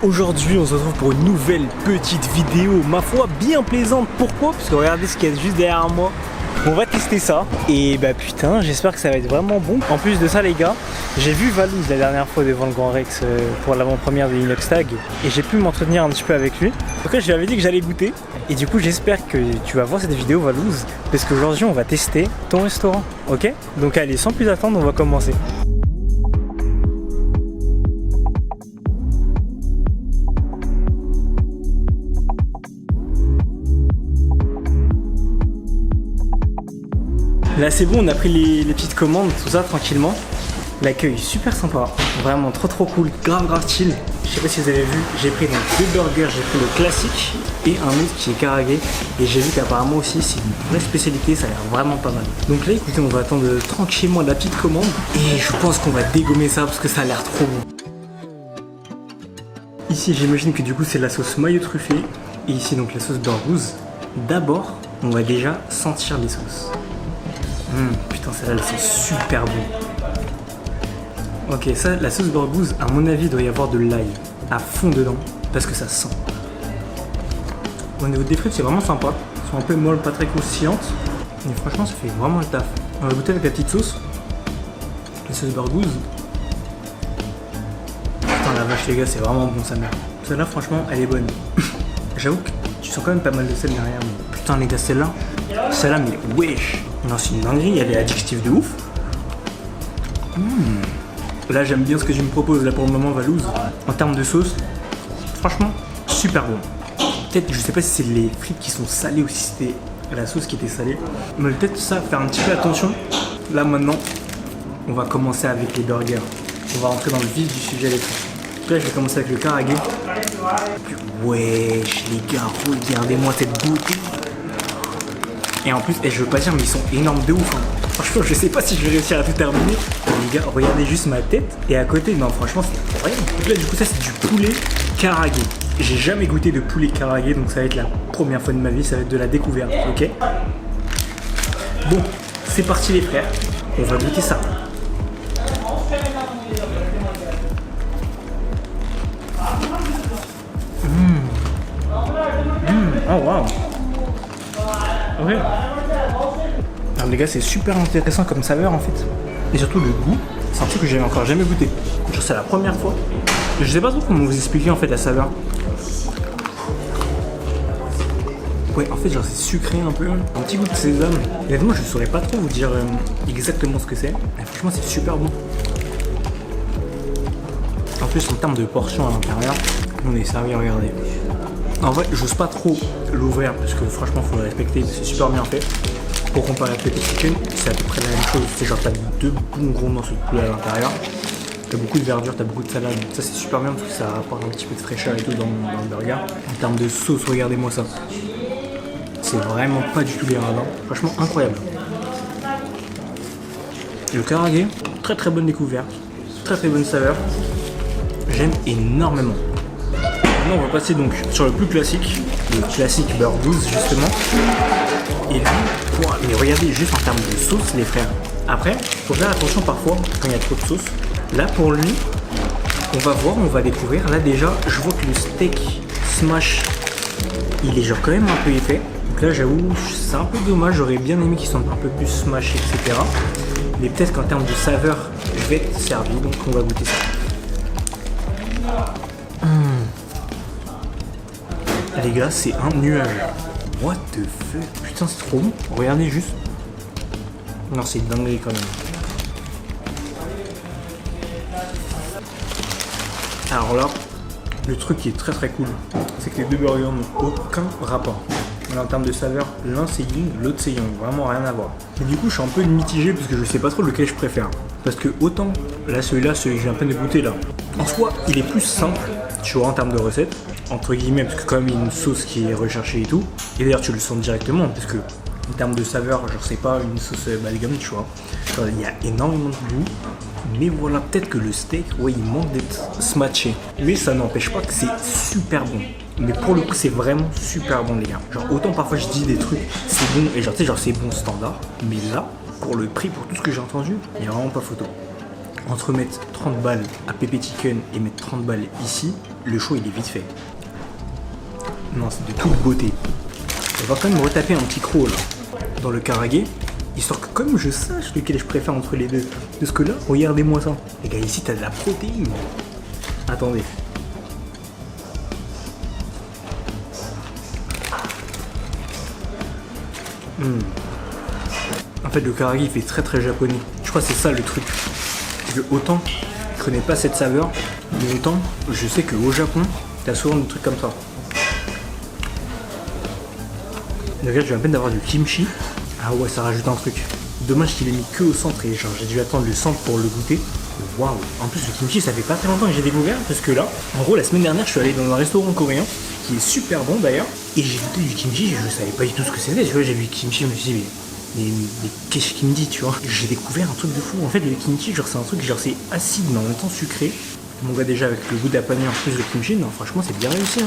Aujourd'hui on se retrouve pour une nouvelle petite vidéo, ma foi bien plaisante. Pourquoi? Parce que regardez ce qu'il y a juste derrière moi. On va tester ça et bah putain, j'espère que ça va être vraiment bon. En plus de ça les gars, j'ai vu Valouz la dernière fois devant le Grand Rex pour l'avant-première de Inoxtag et j'ai pu m'entretenir un petit peu avec lui. En tout cas je lui avais dit que j'allais goûter et du coup j'espère que tu vas voir cette vidéo Valouz, parce qu'aujourd'hui on va tester ton restaurant, ok? Donc allez, sans plus attendre, on va commencer. Là c'est bon, on a pris les petites commandes, tout ça tranquillement. L'accueil super sympa, vraiment trop cool, grave chill. Je sais pas si vous avez vu, j'ai pris donc 2 burgers, j'ai pris le classique et un autre qui est karagé. Et j'ai vu qu'apparemment aussi c'est une vraie spécialité, ça a l'air vraiment pas mal. Donc là écoutez, on va attendre tranquillement la petite commande et je pense qu'on va dégommer ça parce que ça a l'air trop bon. Ici j'imagine que du coup c'est la sauce mayo truffée et ici donc la sauce burgouze. D'abord on va déjà sentir les sauces. Putain, celle-là, elles sont super bon. Ok, ça, la sauce burgouze, à mon avis, il doit y avoir de l'ail à fond dedans, parce que ça sent. Au niveau des frites, c'est vraiment sympa. Elles sont un peu molles, pas très croustillantes. Mais franchement, ça fait vraiment le taf. On va goûter avec la petite sauce. La sauce burgouze. Putain, la vache, les gars, c'est vraiment bon, sa mère. Celle-là, franchement, elle est bonne. J'avoue que tu sens quand même pas mal de sel derrière. Mais... Putain, les gars, celle-là, mais wesh. Non, c'est une dinguerie, elle est addictive de ouf. Là, j'aime bien ce que tu me proposes là pour le moment, Valouz. En termes de sauce, franchement, super bon. Peut-être, je sais pas si c'est les frites qui sont salées ou si c'était la sauce qui était salée. Mais peut-être ça, faire un petit peu attention. Là, maintenant, on va commencer avec les burgers. On va rentrer dans le vif du sujet les frites. Là, je vais commencer avec le karagé. Wesh, les gars, regardez-moi cette beauté. Et en plus, je veux pas dire, mais ils sont énormes de ouf. Hein. Franchement, je sais pas si je vais réussir à tout terminer. Les gars, regardez juste ma tête. Et à côté, non, franchement, c'est incroyable. Donc là, du coup, ça, c'est du poulet karagé. J'ai jamais goûté de poulet karagé, donc ça va être la première fois de ma vie. Ça va être de la découverte, ok? Bon, c'est parti, les frères. On va goûter ça. Oh, waouh. Ouais. Alors les gars, c'est super intéressant comme saveur en fait. Et surtout le goût, c'est un truc que j'avais encore jamais goûté. Genre c'est la première fois. Je sais pas trop comment vous expliquer en fait la saveur. Ouais, en fait genre c'est sucré un peu, un petit goût de sésame. Honnêtement je saurais pas trop vous dire exactement ce que c'est. Mais franchement c'est super bon. En plus en termes de portions à l'intérieur, on est servi, regardez. En vrai, j'ose pas trop l'ouvrir parce que franchement, faut le respecter, c'est super bien fait. Pour comparer avec le chicken, c'est à peu près la même chose. C'est genre, t'as 2 bons gros morceaux de poulet à l'intérieur. T'as beaucoup de verdure, t'as beaucoup de salade. Ça, c'est super bien parce que ça apporte un petit peu de fraîcheur et tout dans le burger. En termes de sauce, regardez-moi ça. C'est vraiment pas du tout les radins. Franchement, incroyable. Le karagé, très bonne découverte. Très bonne saveur. J'aime énormément. Maintenant, on va passer donc sur le plus classique, le classique burgouze justement. Et là, mais regardez juste en termes de sauce les frères. Après, faut faire attention parfois quand il y a trop de sauce. Là pour lui, on va voir, on va découvrir. Là déjà, je vois que le steak smash, il est genre quand même un peu épais. Donc là j'avoue, c'est un peu dommage, j'aurais bien aimé qu'il soit un peu plus smash, etc. Mais peut-être qu'en termes de saveur, je vais être servi, donc on va goûter ça. Les gars, c'est un nuage. What the fuck? Putain, c'est trop bon. Regardez juste. Non, c'est dingue quand même. Alors là, le truc qui est très cool, c'est que les 2 burgers n'ont aucun rapport. Mais en termes de saveur, l'un c'est yin, l'autre c'est yang. Vraiment rien à voir. Et du coup, je suis un peu mitigé parce que je sais pas trop lequel je préfère. Parce que autant, là, celui que j'ai à peine de goûter là. En soi, il est plus simple, tu vois, en termes de recette. Entre guillemets, parce que quand même il y a une sauce qui est recherchée et tout. Et d'ailleurs tu le sens directement, parce que en termes de saveur, genre c'est pas une sauce balgame, tu vois. Genre, il y a énormément de goût. Mais voilà, peut-être que le steak, ouais, il manque d'être smatché. Mais ça n'empêche pas que c'est super bon. Mais pour le coup, c'est vraiment super bon, les gars. Genre, autant parfois je dis des trucs, c'est bon, et genre, tu sais, genre c'est bon standard. Mais là, pour le prix, pour tout ce que j'ai entendu, il n'y a vraiment pas photo. Entre mettre 30 balles à Pepe Chicken et mettre 30 balles ici, le chaud il est vite fait. Non, c'est de toute beauté. On va quand même retaper un petit croc là, dans le karage, histoire que comme je sache lequel je préfère entre les deux. Parce que là, regardez-moi ça. Les gars, ici t'as de la protéine. Attendez. En fait, le karage il fait très japonais. Je crois que c'est ça le truc. C'est que autant je connais pas cette saveur, mais autant je sais qu'au Japon, t'as souvent des trucs comme ça. Regarde, je viens à peine d'avoir du kimchi. Ah ouais, ça rajoute un truc. Dommage qu'il ait mis que au centre et genre j'ai dû attendre le centre pour le goûter. Waouh. En plus le kimchi ça fait pas très longtemps que j'ai découvert parce que là, en gros la semaine dernière je suis allé dans un restaurant coréen qui est super bon d'ailleurs et j'ai goûté du kimchi, je savais pas du tout ce que c'était, tu vois, j'ai vu le kimchi, je me suis dit mais qu'est-ce qu'il me dit, tu vois. J'ai découvert un truc de fou. En fait le kimchi genre c'est un truc genre c'est acide mais en même temps sucré. On voit déjà avec le goût de la panure plus le kimchi, non franchement c'est bien réussi hein.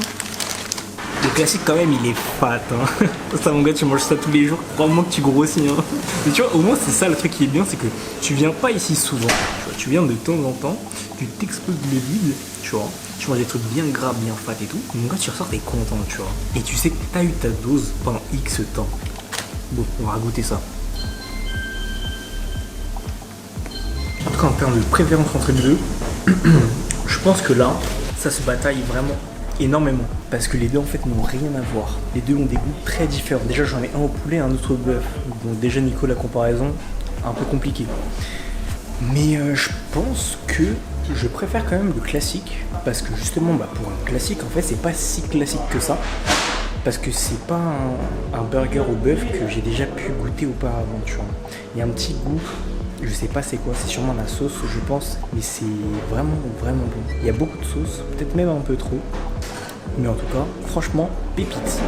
Le classique quand même il est fat hein. Ça mon gars tu manges ça tous les jours, crois-moi que tu grossis hein. Mais tu vois au moins c'est ça le truc qui est bien, c'est que tu viens pas ici souvent. Tu vois, tu viens de temps en temps, tu t'exploses le vide, tu vois. Tu manges des trucs bien gras, bien fat et tout. Mon gars tu ressors t'es content tu vois. Et tu sais que t'as eu ta dose pendant X temps. Bon on va goûter ça. En tout cas en termes de préférence entre les deux, je pense que là ça se bataille vraiment énormément parce que les deux en fait n'ont rien à voir. Les deux ont des goûts très différents. Déjà j'en ai un au poulet et un autre au bœuf. Donc déjà Nico la comparaison un peu compliquée. Mais je pense que je préfère quand même le classique parce que justement pour un classique en fait c'est pas si classique que ça. Parce que c'est pas un burger au bœuf que j'ai déjà pu goûter auparavant, tu vois. Il y a un petit goût, je sais pas c'est quoi, c'est sûrement la sauce je pense, mais c'est vraiment bon. Il y a beaucoup de sauce, peut-être même un peu trop. Mais en tout cas, franchement, pépite.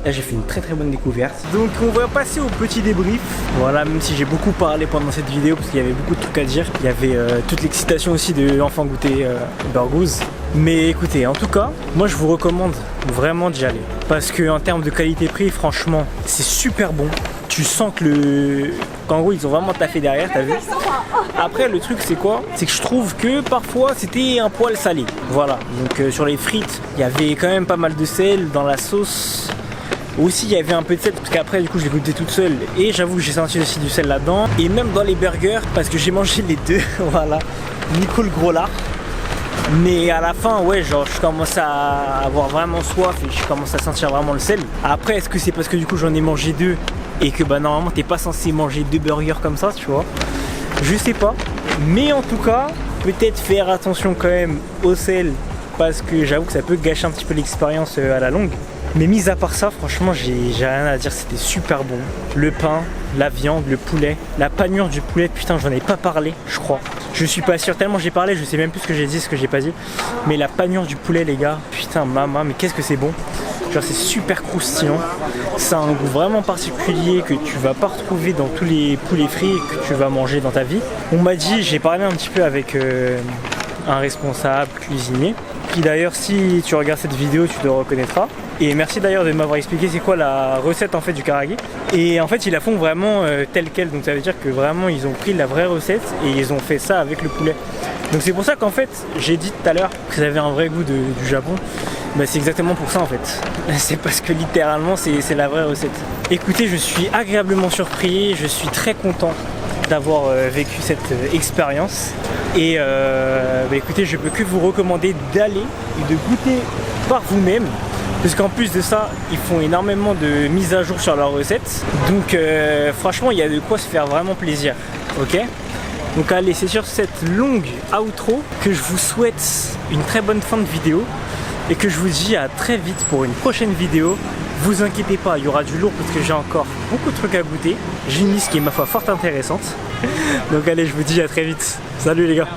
Là, j'ai fait une très bonne découverte. Donc, on va passer au petit débrief. Voilà, même si j'ai beaucoup parlé pendant cette vidéo parce qu'il y avait beaucoup de trucs à dire. Il y avait toute l'excitation aussi de enfin goûter Burgos. Mais écoutez, en tout cas, moi je vous recommande vraiment d'y aller. Parce qu'en termes de qualité-prix, franchement, c'est super bon. Tu sens que qu'en gros ils ont vraiment taffé derrière, t'as vu. Après le truc c'est quoi? C'est que je trouve que parfois c'était un poil salé. Voilà, donc sur les frites, il y avait quand même pas mal de sel. Dans la sauce aussi il y avait un peu de sel parce qu'après du coup je l'ai goûté toute seule. Et j'avoue que j'ai senti aussi du sel là-dedans. Et même dans les burgers, parce que j'ai mangé les deux, voilà. Nico le gros lard. Mais à la fin, ouais, genre je commence à avoir vraiment soif et je commence à sentir vraiment le sel. Après, est-ce que c'est parce que du coup j'en ai mangé deux et que bah normalement t'es pas censé manger deux burgers comme ça, tu vois? Je sais pas. Mais en tout cas, peut-être faire attention quand même au sel parce que j'avoue que ça peut gâcher un petit peu l'expérience à la longue. Mais mis à part ça, franchement, j'ai rien à dire, c'était super bon. Le pain, la viande, le poulet, la panure du poulet, putain, j'en ai pas parlé, je crois. Je suis pas sûr, tellement j'ai parlé, je sais même plus ce que j'ai dit, ce que j'ai pas dit. Mais la panure du poulet, les gars, putain, maman, mais qu'est-ce que c'est bon. Genre, c'est super croustillant. Ça a un goût vraiment particulier que tu vas pas retrouver dans tous les poulets frits que tu vas manger dans ta vie. On m'a dit, j'ai parlé un petit peu avec un responsable cuisinier, qui d'ailleurs, si tu regardes cette vidéo, tu te reconnaîtras. Et merci d'ailleurs de m'avoir expliqué c'est quoi la recette en fait du karage. Et en fait ils la font vraiment telle quelle, donc ça veut dire que vraiment ils ont pris la vraie recette et ils ont fait ça avec le poulet. Donc c'est pour ça qu'en fait j'ai dit tout à l'heure que ça avait un vrai goût du Japon. Bah, c'est exactement pour ça en fait. C'est parce que littéralement c'est la vraie recette. Écoutez, je suis agréablement surpris, je suis très content d'avoir vécu cette expérience. Et bah, écoutez, je peux que vous recommander d'aller et de goûter par vous-même. Parce qu'en plus de ça, ils font énormément de mises à jour sur leurs recettes. Donc franchement, il y a de quoi se faire vraiment plaisir. Ok? Donc allez, c'est sur cette longue outro que je vous souhaite une très bonne fin de vidéo. Et que je vous dis à très vite pour une prochaine vidéo. Vous inquiétez pas, il y aura du lourd parce que j'ai encore beaucoup de trucs à goûter. J'ai une liste qui est ma foi fort intéressante. Donc allez, je vous dis à très vite. Salut les gars!